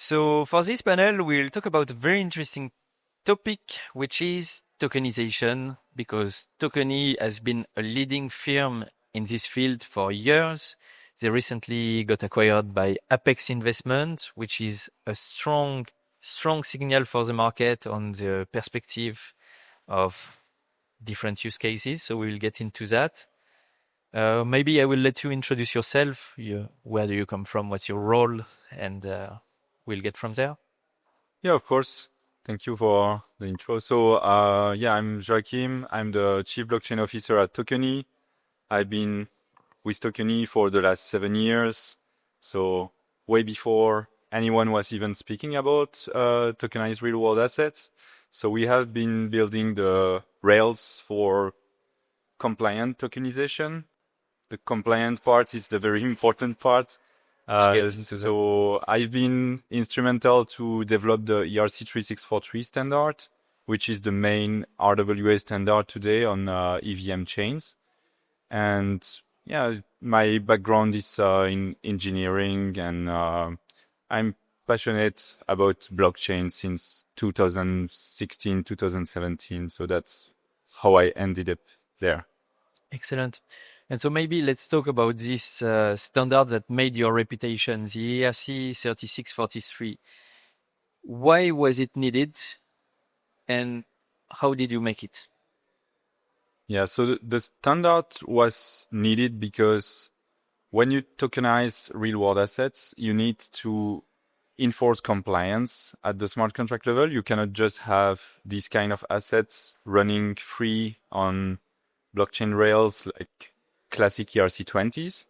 So for this panel, we'll talk about a very interesting topic, which is tokenization, because Tokeny has been a leading firm in this field for years. They recently got acquired by Apex Investment, which is a strong signal for the market on the perspective of different use cases. So we will get into that. Maybe I will let you introduce yourself. Where do you come from? What's your role? And we'll get from there. Yeah, of course. Thank you for the intro. So, I'm Joachim. I'm the Chief Blockchain Officer at Tokeny. I've been with Tokeny for the last 7 years. So, way before anyone was even speaking about tokenized real-world assets. So, we have been building the rails for compliant tokenization. The compliant part is the very important part. So I've been instrumental to develop the ERC-3643 standard, which is the main RWA standard today on EVM chains. And yeah, my background is in engineering, and I'm passionate about blockchain since 2016, 2017. So that's how I ended up there. Excellent. And so maybe let's talk about this standard that made your reputation, the ERC-3643. Why was it needed, and how did you make it? Yeah, so the standard was needed because when you tokenize real-world assets, you need to enforce compliance at the smart contract level. You cannot just have these kind of assets running free on blockchain rails like classic ERC-20s.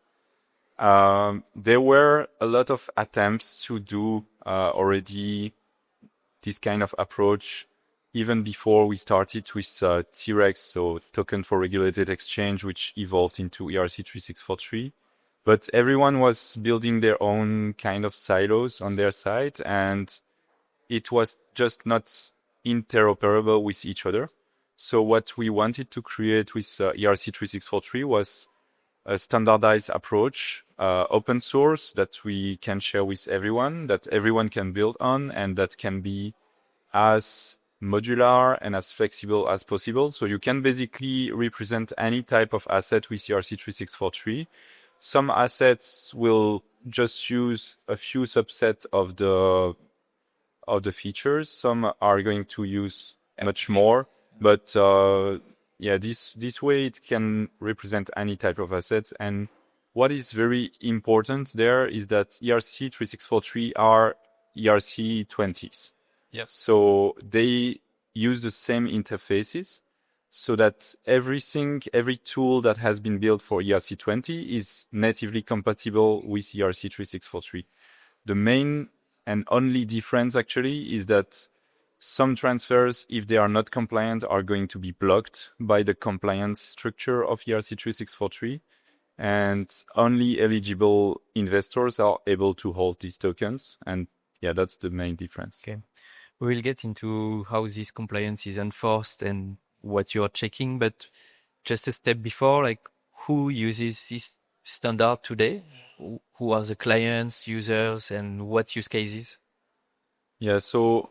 There were a lot of attempts to do already this kind of approach even before we started with T-Rex, so Token for Regulated Exchange, which evolved into ERC-3643. But everyone was building their own kind of silos on their side, and it was just not interoperable with each other. So what we wanted to create with ERC-3643 was a standardized approach, open source that we can share with everyone, that everyone can build on, and that can be as modular and as flexible as possible. So you can basically represent any type of asset with ERC-3643. Some assets will just use a few subset of the features. Some are going to use much more, but this way it can represent any type of assets. And what is very important there is that ERC-3643 are ERC-20s. Yes. So they use the same interfaces so that every tool that has been built for ERC-20 is natively compatible with ERC-3643. The main and only difference actually is that some transfers, if they are not compliant, are going to be blocked by the compliance structure of ERC-3643. And only eligible investors are able to hold these tokens. And yeah, that's the main difference. Okay. We will get into how this compliance is enforced and what you're checking, but just a step before, like, who uses this standard today? Who are the clients, users, and what use cases? Yeah, so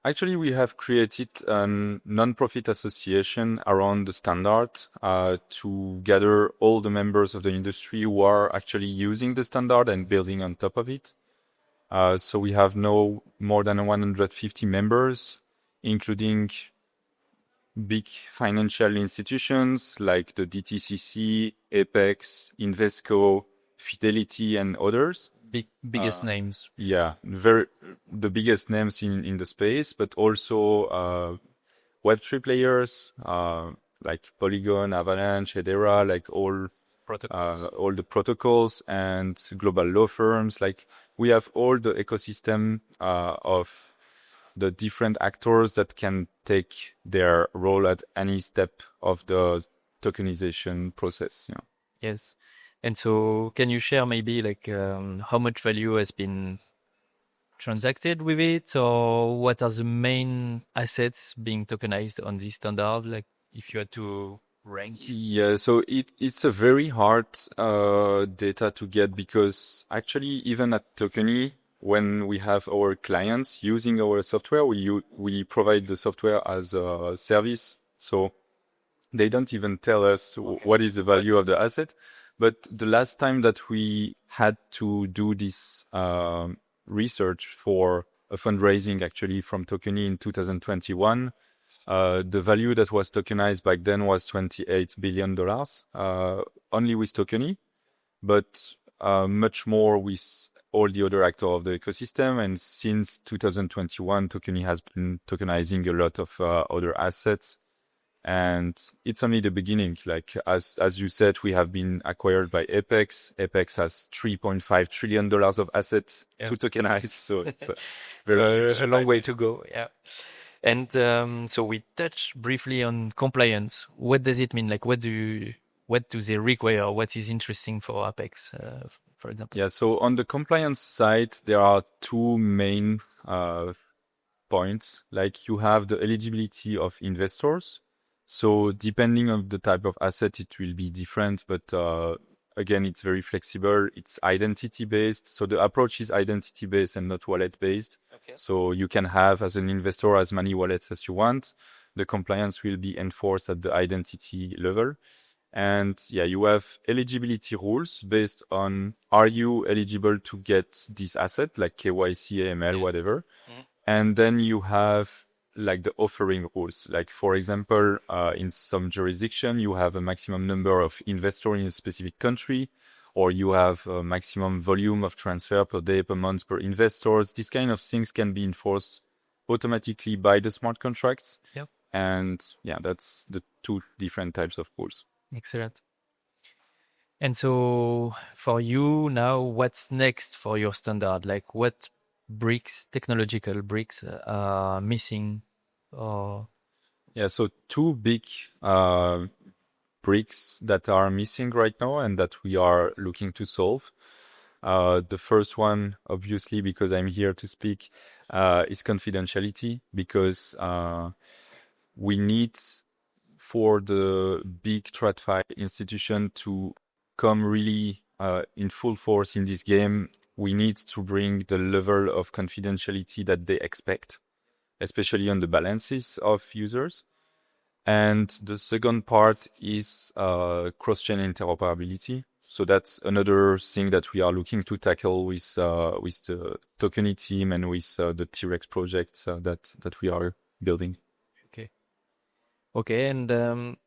actually we have created a non-profit association around the standard to gather all the members of the industry who are actually using the standard and building on top of it. So we have no more than 150 members, including big financial institutions like the DTCC, Apex, Invesco, Fidelity, and others. Biggest names. Yeah, the biggest names in the space, but also Web3 players like Polygon, Avalanche, Hedera, like all the protocols, and global law firms. Like we have all the ecosystem of the different actors that can take their role at any step of the tokenization process. Yeah. Yes. And so can you share maybe like how much value has been transacted with it, or what are the main assets being tokenized on this standard? Like if you had to rank? Yeah, so it's a very hard data to get because actually even at Tokeny, when we have our clients using our software, we provide the software as a service. So they don't even tell us what is the value of the asset. But the last time that we had to do this research for a fundraising actually from Tokeny in 2021, the value that was tokenized back then was $28 billion, only with Tokeny, but much more with all the other actors of the ecosystem. And since 2021, Tokeny has been tokenizing a lot of other assets. And it's only the beginning. Like, as you said, we have been acquired by Apex. Apex has $3.5 trillion of assets to tokenize. So it's a long way to go. Yeah. And so we touched briefly on compliance. What does it mean? Like, what do they require? What is interesting for Apex, for example? Yeah. So on the compliance side, there are two main points. Like, you have the eligibility of investors. So depending on the type of asset, it will be different. But again, it's very flexible. It's identity-based. So the approach is identity-based and not wallet-based. Okay. So you can have, as an investor, as many wallets as you want. The compliance will be enforced at the identity level. And yeah, you have eligibility rules based on, are you eligible to get this asset, like KYC, AML, whatever. Mm-hmm. And then you have like the offering rules. Like, for example, in some jurisdiction, you have a maximum number of investors in a specific country, or you have a maximum volume of transfer per day, per month, per investors. These kind of things can be enforced automatically by the smart contracts. Yep. And yeah, that's the two different types of rules. Excellent. And so for you now, what's next for your standard? Like, what technological bricks are missing? Yeah, so two big bricks that are missing right now and that we are looking to solve. The first one, obviously, because I'm here to speak, is confidentiality, because we need, for the big TradFi institution to come really in full force in this game, we need to bring the level of confidentiality that they expect, especially on the balances of users. And the second part is cross-chain interoperability. So that's another thing that we are looking to tackle with the Tokeny team and with the T-Rex project that we are building. Okay, and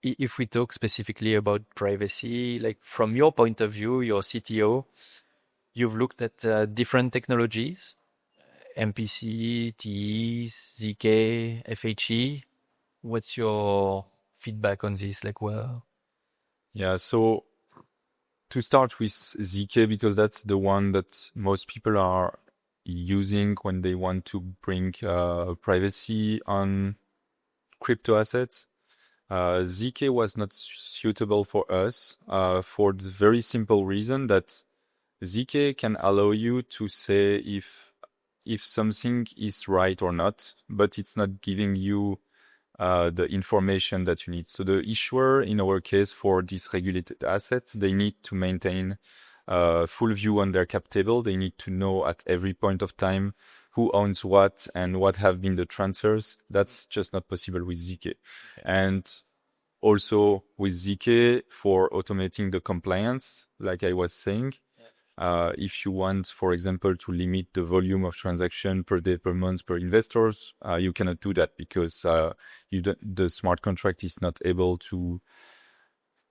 if we talk specifically about privacy, like from your point of view, your CTO, you've looked at different technologies, MPC, TEs, ZK, FHE. What's your feedback on this? Like, well, yeah, so to start with ZK, because that's the one that most people are using when they want to bring privacy on crypto assets. ZK was not suitable for us for the very simple reason that ZK can allow you to say if something is right or not, but it's not giving you the information that you need. So the issuer, in our case, for this regulated asset, they need to maintain full view on their cap table. They need to know at every point of time who owns what and what have been the transfers. That's just not possible with ZK. Okay. And also with ZK, for automating the compliance, like I was saying, if you want, for example, to limit the volume of transaction per day, per month, per investors, you cannot do that because the smart contract is not able to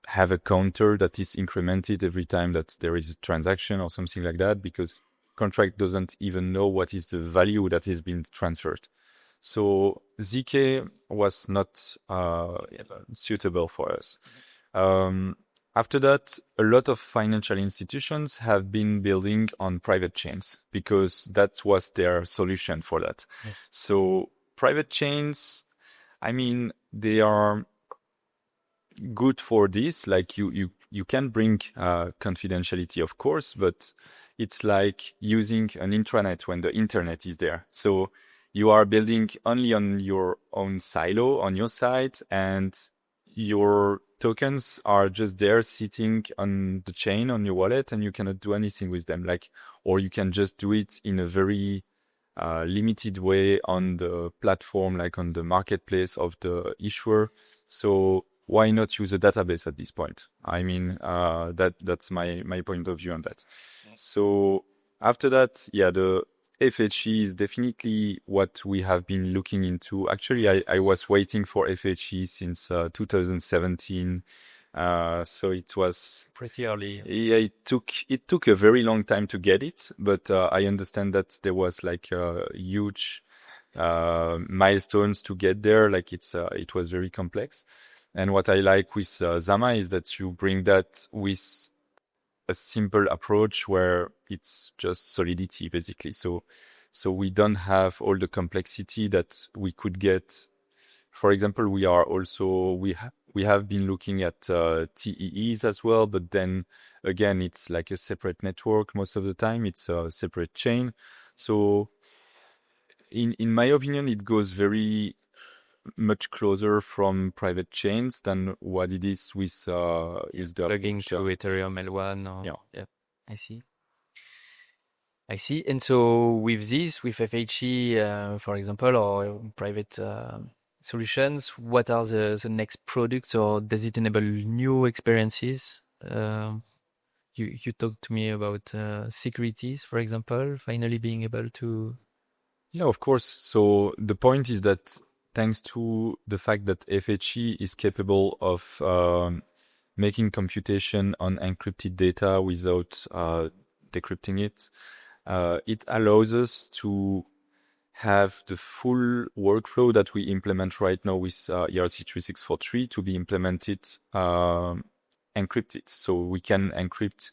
have a counter that is incremented every time that there is a transaction or something like that, because contract doesn't even know what is the value that is being transferred. So ZK was not suitable for us. After that, a lot of financial institutions have been building on private chains because that was their solution for that. Yes. So private chains, I mean, they are good for this. Like you can bring confidentiality, of course, but it's like using an intranet when the internet is there. So you are building only on your own silo on your side, and your tokens are just there sitting on the chain on your wallet, and you cannot do anything with them. Like, or you can just do it in a very limited way on the platform, like on the marketplace of the issuer. So why not use a database at this point? I mean, that's my point of view on that. So after that, yeah, the FHE is definitely what we have been looking into. Actually, I was waiting for FHE since 2017. So it was pretty early. Yeah, it took a very long time to get it, but I understand that there was like huge milestones to get there. Like it was very complex. And what I like with Zama is that you bring that with a simple approach where it's just solidity, basically. So we don't have all the complexity that we could get. For example, we have been looking at TEEs as well, but then again, it's like a separate network most of the time. It's a separate chain. So in my opinion, it goes very much closer from private chains than what it is with the plugging to Ethereum L1. Or, yeah, I see. And so with this, with FHE, for example, or private solutions, what are the next products, or does it enable new experiences? You talked to me about securities, for example, finally being able to... Yeah, of course. So the point is that thanks to the fact that FHE is capable of making computation on encrypted data without decrypting it, it allows us to have the full workflow that we implement right now with ERC-3643 to be implemented encrypted. So we can encrypt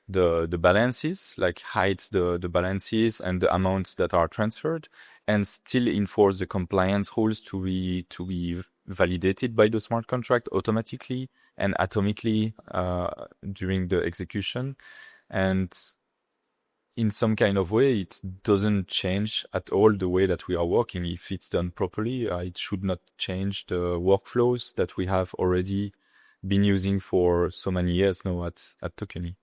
the balances, like hide the balances and the amounts that are transferred, and still enforce the compliance rules to be validated by the smart contract automatically and atomically during the execution. And in some kind of way, it doesn't change at all the way that we are working. If it's done properly, it should not change the workflows that we have already been using for so many years now at Tokeny.